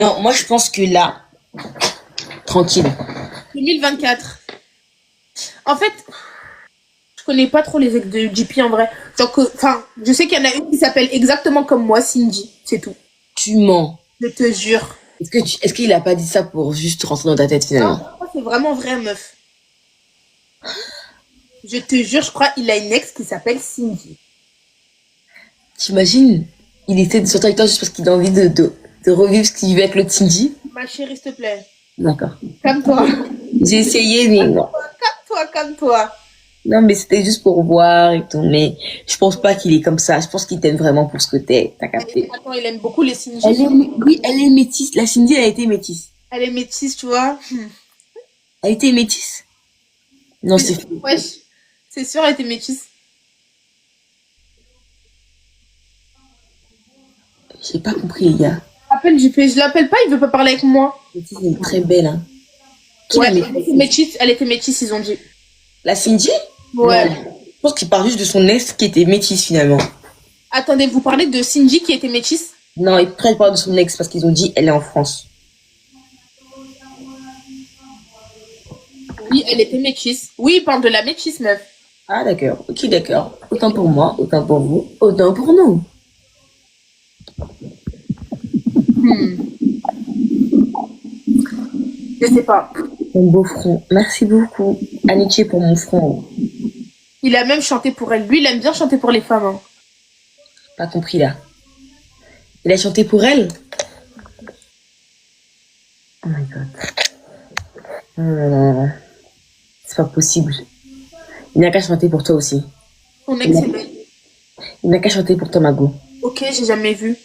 Non, moi je pense que là, tranquille. 2024. En fait, je connais pas trop les ex de JP en vrai. Enfin, je sais qu'il y en a une qui s'appelle exactement comme moi, Cindy. C'est tout. Tu mens. Je te jure. Est-ce qu'il a pas dit ça pour juste rentrer dans ta tête Non, finalement? c'est vraiment vrai, meuf. Je te jure, je crois qu'il a une ex qui s'appelle Cindy. T'imagines? Il essaie de sortir avec toi juste parce qu'il a envie de revivre ce qu'il vivait avec l'autre Cindy? Ma chérie, s'il te plaît. D'accord. Calme-toi. J'ai essayé, mais non. Calme-toi, calme-toi. Non, mais c'était juste pour voir et tout. Mais je pense pas qu'il est comme ça. Je pense qu'il t'aime vraiment pour ce que t'es. T'as capté. Attends, il aime beaucoup les Cindy. Oui, elle est métisse. La Cindy, elle a été métisse. Elle est métisse, tu vois. Elle a été métisse? Non, c'est faux. Wesh. C'est sûr, elle était métisse. J'ai pas compris, les gars. Appelle JP, je l'appelle pas, il veut pas parler avec moi. Métisse, elle est très belle, hein. Qui Ouais, l'a métisse? elle était métisse, ils ont dit. La Cindy? Ouais. Non. Je pense qu'il parle juste de son ex qui était métisse finalement. Attendez, vous parlez de Cindy qui était métisse? Non, il parle de son ex parce qu'ils ont dit elle est en France. Oui, elle était métisse. Oui, il parle de la métisse, meuf. Ah d'accord, ok d'accord. Autant pour moi, autant pour vous, autant pour nous. Je sais pas. Mon beau front. Merci beaucoup. Amitié pour mon front. Il a même chanté pour elle. Lui, il aime bien chanter pour les femmes. Hein. Pas compris là. Il a chanté pour elle? Oh my god. C'est pas possible. Il n'a qu'à chanter pour toi aussi. Son ex est belle. Il n'a qu'à chanter pour toi, Mago. Ok, j'ai jamais vu.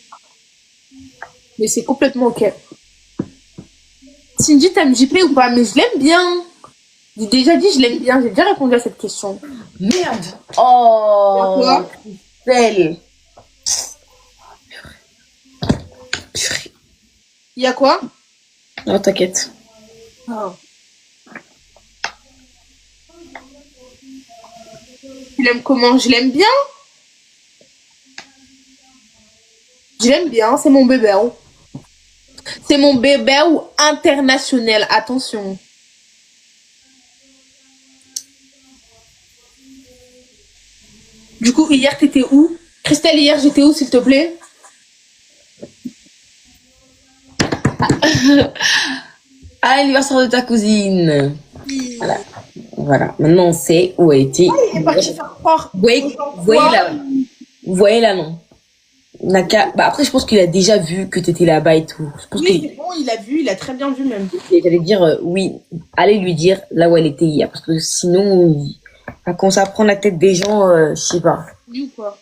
Mais c'est complètement ok. Cindy, t'aimes JP ou pas? Mais je l'aime bien. J'ai déjà dit je l'aime bien. J'ai déjà répondu à cette question. Merde. Oh. Quoi? Belle. Il y a quoi? Non, t'inquiète. Oh. Tu l'aimes comment? Je l'aime bien. Je l'aime bien. C'est mon bébé. Hein. C'est mon bébé ou international. Attention. Du coup, hier, t'étais où? Christelle, hier, j'étais où, s'il te plaît? Ah, l'anniversaire de ta cousine. Voilà. Voilà. Maintenant, on sait où a été. Il est parti faire croire. Vous voyez là, non? Naka. Bah, après, je pense qu'il a déjà vu que t'étais là-bas et tout. Je pense Oui, c'est bon, il a vu, il a très bien vu même. j'allais dire, oui, allez lui dire là où elle était hier. Parce que sinon, il va commencer à prendre la tête des gens, je sais pas. Oui ou quoi?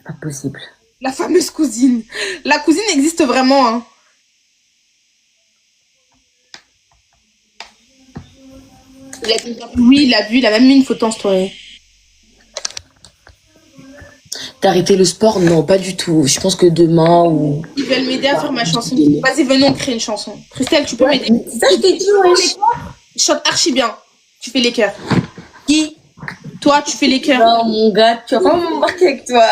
Pas possible. La fameuse cousine. La cousine existe vraiment, hein. Oui, il a vu, il a même mis une photo en story. T'as arrêté le sport? Non, pas du tout. Je pense que demain ou... Ils veulent m'aider à faire ma chanson. Vas-y, venons créer une chanson. Christelle, tu peux m'aider? Ça, je t'ai dit, wesh. Je chante archi bien. Tu fais les chœurs. Qui? Toi, tu fais les chœurs. Non, mon gars, tu vas pas m'embarquer avec toi.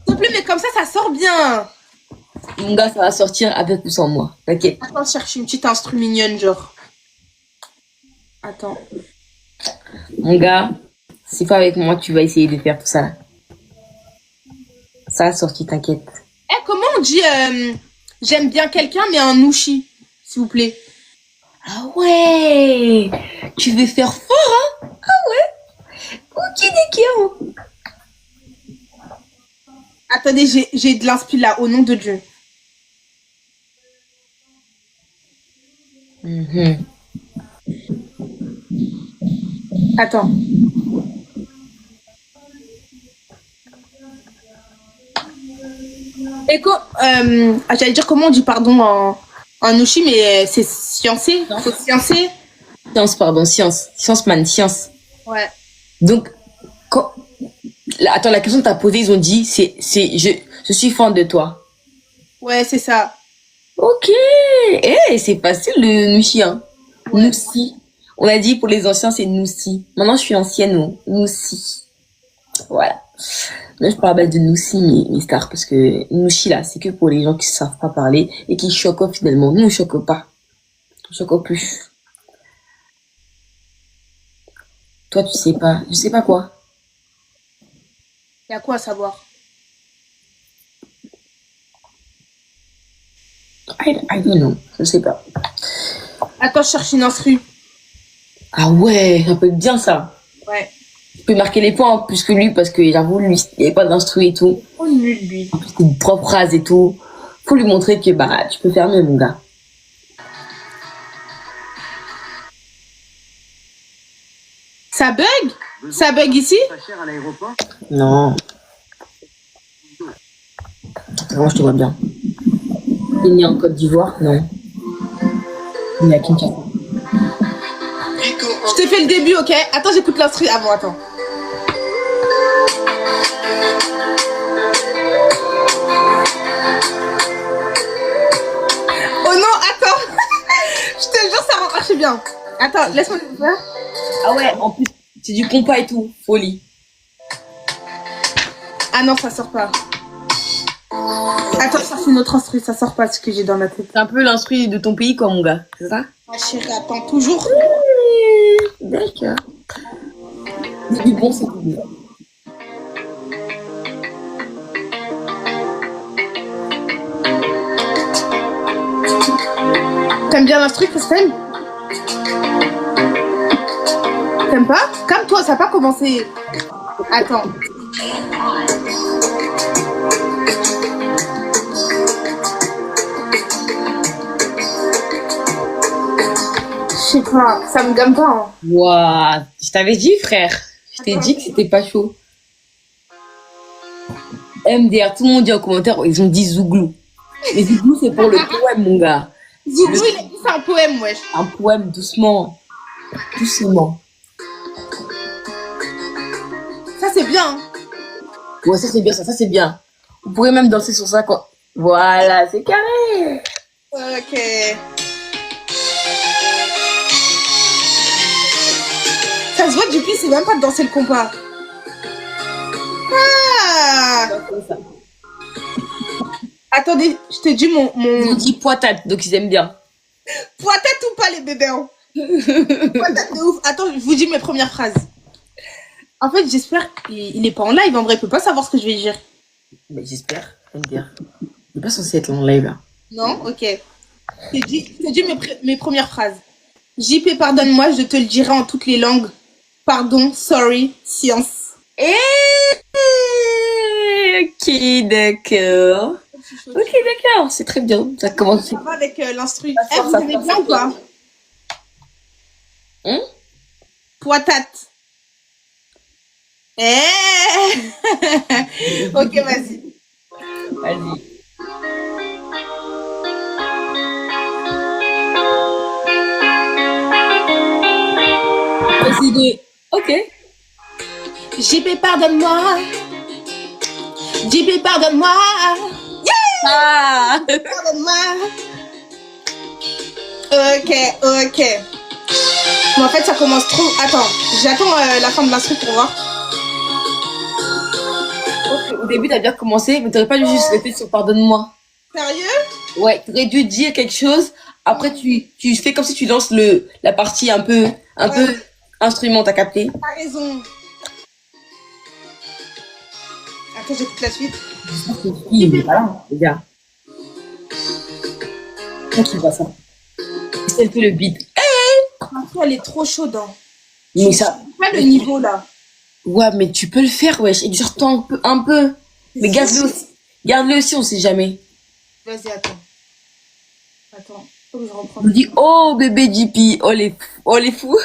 S'il te plaît, mais comme ça sort bien. Mon gars, ça va sortir avec ou sans moi. T'inquiète. Attends, je cherche une petite instru mignonne, genre. Attends. Mon gars, c'est pas avec moi que tu vas essayer de faire tout ça. Ça a sorti, t'inquiète. Eh, comment on dit j'aime bien quelqu'un, mais un nouchi, s'il vous plaît? Ah ouais, tu veux faire fort, hein? Ah ouais. Ok, d'accord. Attendez, j'ai de l'inspi là, au nom de Dieu. Attends. Écho, j'allais dire comment on dit pardon en nouchi, mais c'est sciencé. Faut sciencer. Science, pardon, science. Science, man, science. Ouais. Donc, quand... Attends, la question que t'as posée, ils ont dit, je suis fan de toi. Ouais, c'est ça. Ok. C'est facile le nouchi, hein. Ouais. Noussi. On a dit pour les anciens, c'est noussi. Maintenant, je suis ancienne, non. Noussi. Voilà. Là, je parle pas de Noussi, mes stars, parce que Noussi, là, c'est que pour les gens qui savent pas parler et qui choquent finalement. Nous, on choque pas. On choque plus. Toi, tu sais pas. Je sais pas quoi. Y a quoi à savoir? I don't know. Je sais pas. Attends, je cherche une instru. Ah ouais, ça peut être bien ça. Ouais. Tu peux marquer les points plus que lui parce que j'avoue, lui, il n'y avait pas d'instru et tout. Oh, nul, lui. En plus, c'est une propre phrase et tout. Faut lui montrer que bah tu peux faire mieux, mon gars. Ça bug? Ça bug ici? Non. C'est bon, je te vois bien. Il est né en Côte d'Ivoire? Non. Il est à Kinshasa. Je te fais le début, ok? Attends, j'écoute l'instru avant, attends. Oh non, attends. Je te jure, ça marche bien. Attends, laisse-moi le faire. Ah ouais, en plus, c'est du compas et tout. Folie. Ah non, ça sort pas. Attends, ça c'est une autre instru, ça sort pas ce que j'ai dans ma tête. C'est un peu l'instru de ton pays, quoi, mon gars. C'est ça? Ma chérie, attends toujours. D'accord. C'est du bon, c'est du bon. T'aimes bien l'instru, Christelle? T'aimes pas? Calme-toi, ça n'a pas commencé. Attends. Je sais pas, ça me gamme pas. Hein. Waouh, je t'avais dit, frère. Je t'ai dit que c'était pas chaud. MDR, tout le monde dit en commentaire, ils ont dit Zouglou. Mais Zouglou, c'est pour le poème, mon gars. Zouglou, il a dit c'est un poème, wesh. Un poème, doucement. Doucement. Ça, c'est bien. Hein. Ouais, ça c'est bien, ça c'est bien. Vous pourrez même danser sur ça, quoi. Voilà, c'est carré. Ok. Ça se voit, du coup, c'est même pas de danser le compas. Ah! Attendez, je te dis mon... Ils ont dit poitate, donc ils aiment bien. Poitate ou pas, les bébés hein. Poitate de ouf. Attends, je vous dis mes premières phrases. En fait, j'espère qu'il est pas en live. En vrai, il peut pas savoir ce que je vais dire. Mais j'espère, MDR. Il n'est pas censé être en live, là. Non? Ok. Je te dis mes premières phrases. JP, pardonne-moi, je te le dirai en toutes les langues. Pardon, sorry, science. Ok, d'accord. Ok, d'accord, c'est très bien. Ça commence. Ça va avec l'instru. Ça Vous sort, aimez ça bien sort, ou pas? Poitate. Ok, vas-y. Vas-y. Vas-y, ok. JP, pardonne-moi. JP, pardonne-moi. Ah. Pardonne-moi. Ok. Mais en fait, ça commence trop. Attends, j'attends la fin de l'instru pour voir. Au début, t'as bien commencé, mais t'aurais pas dû juste rester sur pardonne-moi. Sérieux? Ouais, t'aurais dû dire quelque chose. Après, tu fais comme si tu lances la partie un peu instrument, t'as capté? T'as raison. Attends, j'écoute la suite. Voilà, les gars. Quand tu vois ça. C'est un peu le beat. Elle est trop chaude. Hein. Mais ça. Pas le niveau là. Ouais, mais tu peux le faire, wesh. Exerce-toi un peu. Mais garde-le aussi. Garde-le aussi, on sait jamais. Vas-y, attends. Faut que je reprenne. On dit, oh bébé JP, oh les fous.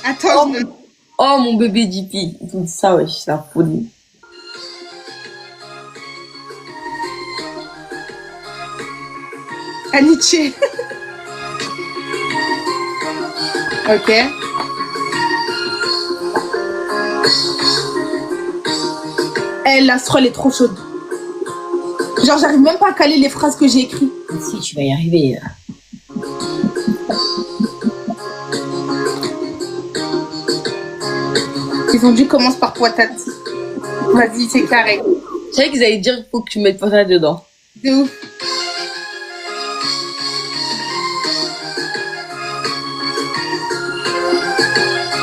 Attends. Oh mon bébé JP. Ils ont dit ça, wesh, c'est la folie. Aniché. Ok. L'astro, elle est trop chaude. Genre, j'arrive même pas à caler les phrases que j'ai écrites. Si, tu vas y arriver. Ils ont dit commence par poitate. Vas-y, c'est carré. Je savais qu'ils allaient dire qu'il faut que tu mettes patate dedans. De ouf.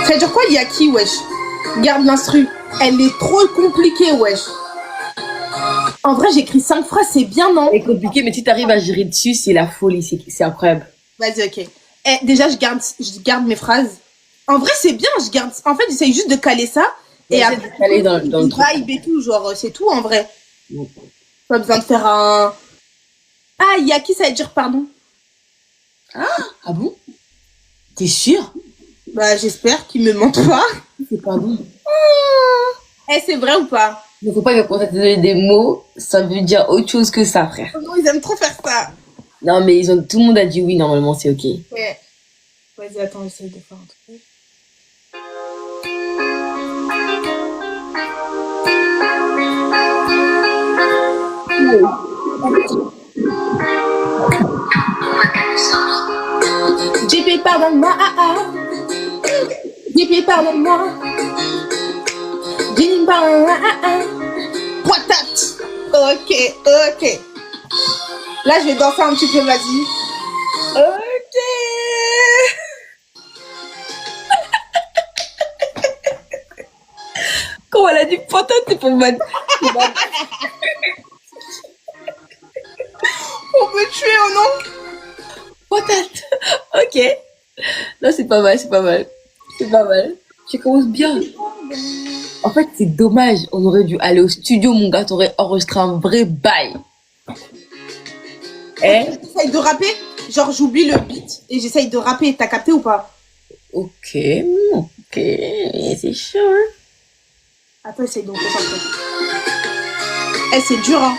Ça veut dire quoi, Yaki, wesh? Garde l'instru. Elle est trop compliquée, wesh. En vrai, j'écris 5 phrases, c'est bien, non? C'est compliqué, mais si t'arrives à gérer dessus, c'est la folie, c'est incroyable. Vas-y, ok. Déjà, je garde mes phrases. En vrai, c'est bien, je garde. En fait, j'essaye juste de caler ça. Et J'essaie après, de caler dans le truc. vibe et tout, genre, c'est tout, en vrai. Mm. Pas besoin de faire un... Ah, Yaki, ça veut dire pardon. Ah bon? T'es sûr? Bah, j'espère qu'ils me mentent pas. C'est pas bon. C'est vrai ou pas? Il ne faut pas que quand t'as donné des mots, ça veut dire autre chose que ça, frère. Non, ils aiment trop faire ça. Non, mais tout le monde a dit oui, normalement, c'est ok. Ouais. Vas-y, attends, j'essaie de faire un truc. JP, pardonne-moi. JP, pardonne-moi. JP, pardonne-moi. Patate. Ok. Là, je vais danser un petit peu, vas-y. Ok. Quand elle a dit patate, c'est pour me... On peut tuer, oh non? Patate. Ok. Non, c'est pas mal, c'est pas mal. C'est pas mal. Tu commences bien. En fait, c'est dommage. On aurait dû aller au studio, mon gars. T'aurais enregistré un vrai bail. J'essaye de rapper. Genre, j'oublie le beat et j'essaye de rapper. T'as capté ou pas? Ok. C'est chaud, hein. Attends, essaye de me concentrer. C'est dur, hein.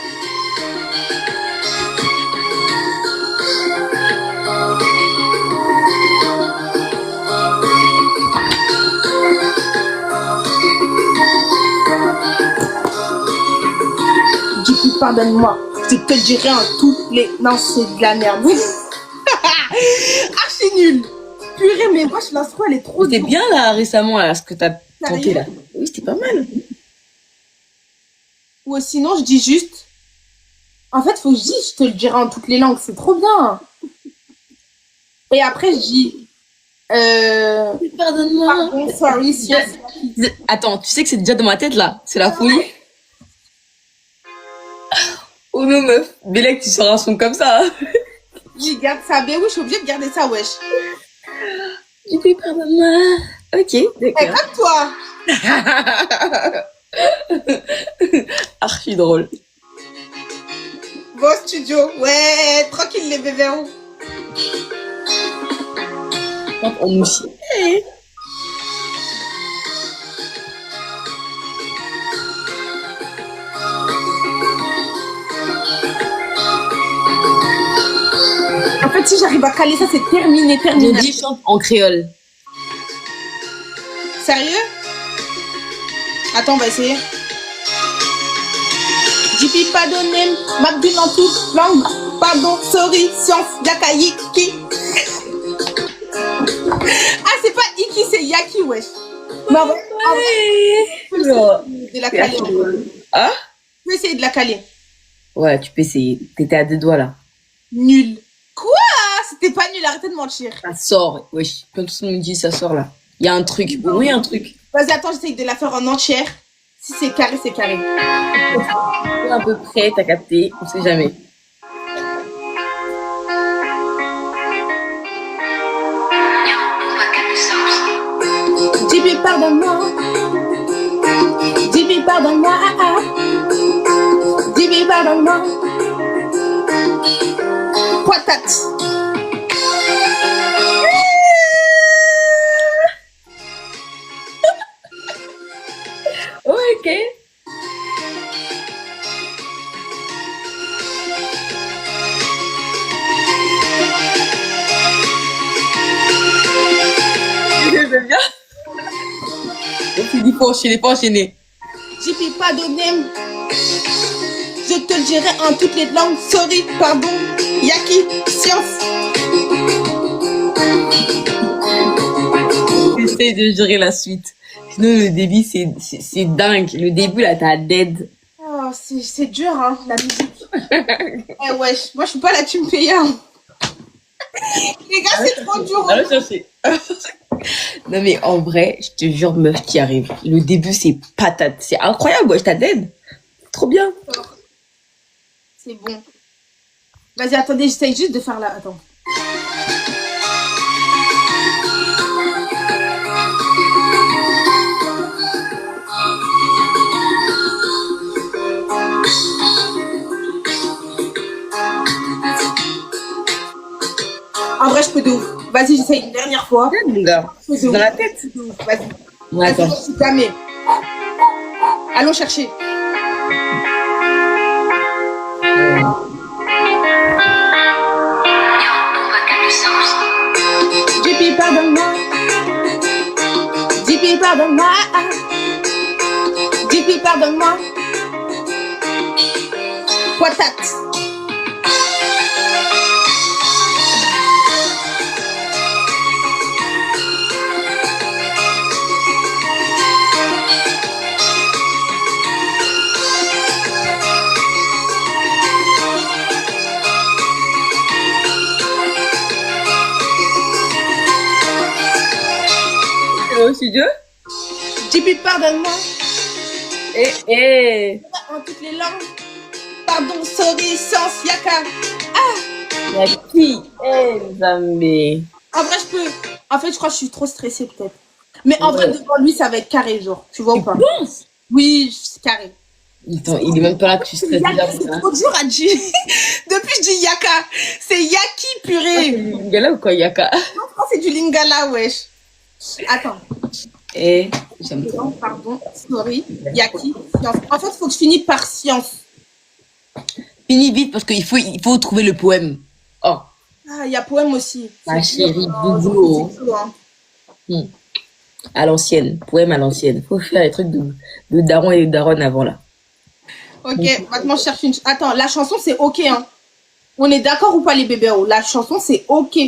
JP, pardonne-moi. Je te dirai en toutes les... Non, c'est de la merde. Archi nul. Purée, mais wesh, l'instru, elle est trop C'était dure. bien, là, récemment, là, ce que t'as tenté, Sérieux? là. Oui, c'était pas mal. Ou sinon, je dis juste... En fait, faut que je dise, je te le dirai en toutes les langues. C'est trop bien. Et après, je dis... Pardonne-moi. Pardon, sorry, si Attends, tu sais que c'est déjà dans ma tête, là. C'est la folie. Oh non, meuf. Bélec, tu sors un son comme ça. Hein. je garde ça. Ben oui, je suis obligée de garder ça, wesh. Tu dis pardonne-moi. Ok, d'accord. Comme toi. Archi drôle. Bon studio. Ouais, tranquille les bébés. On nous chie. En fait, si j'arrive à caler ça, c'est terminé. J'ai dit chante en créole. Sérieux? Attends, on va essayer. JP, pardonnez, m'abdule en toute langue. Pardon, sorry, science, yaka, yiki. C'est pas Iki, c'est Yaki, wesh. Non, de la caler. Ah? Je vais essayer de la caler. Ouais, tu peux essayer. T'étais à 2 doigts, là. Nul. Quoi? C'était pas nul, arrêtez de mentir. Ça sort. Wesh, quand tout le monde dit ça sort, là. Il y a un truc. Oui, il y a un truc. Vas-y, attends, j'essaye de la faire en entière. Si c'est carré, c'est carré. À peu près, t'as capté. On sait jamais. JP, pardonne-moi. JP, pardonne-moi. JP, pardonne-moi. Patate. Ok. J'aime bien. Il faut enchaîner. JP, pardonnez. Je te le dirai en toutes les langues. Sorry, pardon. Yaki, science. J'essaie de gérer la suite. Sinon, le début, c'est dingue. Le début, là, t'as dead. Oh, c'est dur, hein, la musique. Eh wesh, moi je suis pas la team payer. Hein. Les gars, c'est trop dur. Hein. Allons chercher. Non, mais en vrai, je te jure, meuf, qui arrive. Le début, c'est patate. C'est incroyable, wesh, t'as dead. Trop bien. C'est bon. Vas-y, attendez, j'essaye juste de faire là. Attends. En vrai, je peux de ouf. Vas-y, j'essaye une dernière fois. Mon gars, c'est dans la tête. Vas-y. Ouais, attends. Jamais. Allons chercher. JP, pardonne-moi. JP, pardonne-moi. JP, pardonne-moi. Patate. Au studio? JP, pardonne-moi. En toutes les langues. Pardon, sorry, sans yaka. La qui est Zambé? En vrai, je peux. En fait, je crois que je suis trop stressée, peut-être. Mais en vrai, devant lui, ça va être carré, genre. Tu vois ou pas? Penses? Oui, c'est carré. Attends, il est même pas là que tu stresses déjà. C'est trop dur à dire. Depuis, je dis yaka. C'est yaki, purée. C'est du Lingala ou quoi, Yaka? Non, je pense que c'est du lingala, wesh. Attends. J'aime trop. Non, pardon, sorry. Yaki, science. En fait, il faut que je finisse par science. Finis vite parce qu'il faut trouver le poème. Oh, Ah, il y a poème aussi. ma chérie, Oh, Doudou. c'est chaud, hein. À l'ancienne, poème à l'ancienne. Faut faire les trucs de daron et de daronne avant là. Ok, maintenant je cherche une. Attends, la chanson c'est ok, hein. On est d'accord ou pas les bébés? La chanson c'est ok.